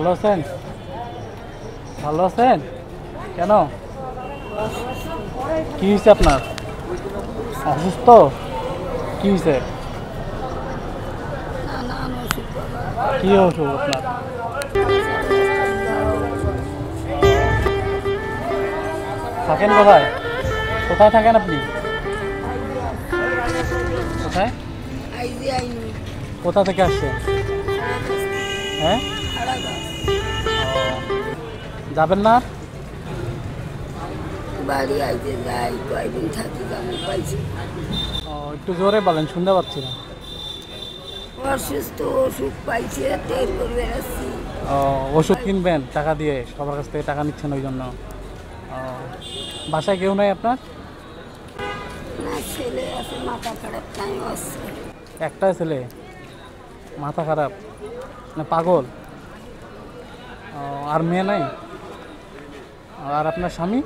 ভালো আছেন? ভালো আছেন? কেন, কি হয়েছে আপনার? অসুস্থ? কি হয়েছে? কি অসুখ আপনার? থাকেন কোথায়? কোথায় থাকেন আপনি? কোথায়? কোথা থেকে আসছেন? হ্যাঁ, যাবেন না? বাড়ি আইতে যাই, কয়দিন থাকি আমি পাইছি। একটু জোরে বলেন, শুনতে পাচ্ছি না। অসুস্থ, ওষুধ পাইছে, তেল করে বেড়াচ্ছি। ওষুধ কিনবেন টাকা দিয়ে, সবার কাছ থেকে টাকা নিচ্ছেন ওই জন্য। বাসায় কেউ নাই আপনার? না, ছেলে আছে, মাথা খারাপ, তাই আসছে। একটাই ছেলে, মাথা খারাপ না পাগল? আর মেয়ে নাই? আর আপনার স্বামী?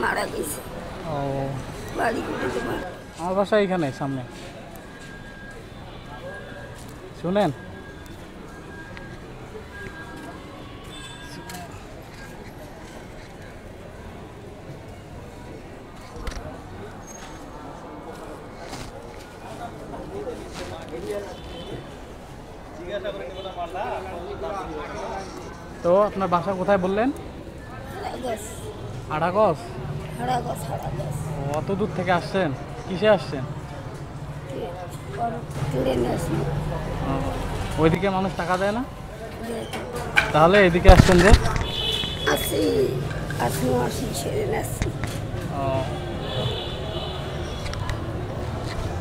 মারা গেছে। বাড়ি করতে পারে। আমার বাসা এখানে সামনে। শুনেন, তো আপনার বাসা কোথায় বললেন? আড়াগস। অত দূর থেকে আসছেন, কিসে আসছেন? ওইদিকে মানুষ টাকা দেয় না, তাহলে এদিকে আসছেন যে?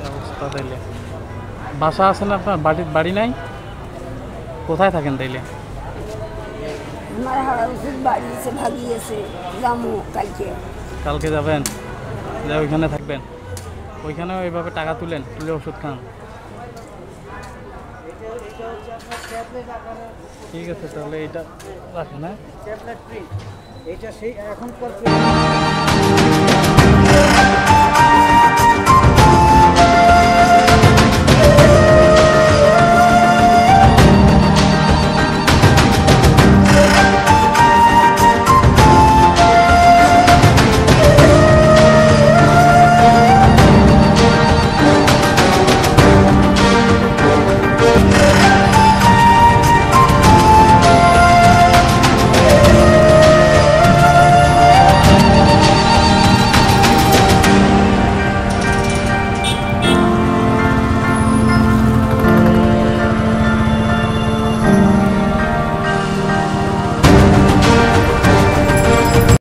অবস্থা তাইলে। বাসা আছে না আপনার? বাড়ি নাই? কোথায় থাকেন তাইলে? আমার হারা ওষুধ বাড়িয়েছে, ভাগিয়েছে, যাবো কালকে। কালকে যাবেন? যা ওইখানে থাকবেন, ওইখানেও এইভাবে টাকা তুলে ওষুধ খান। ঠিক আছে, তাহলে এইটা রাখেন। হ্যাঁ,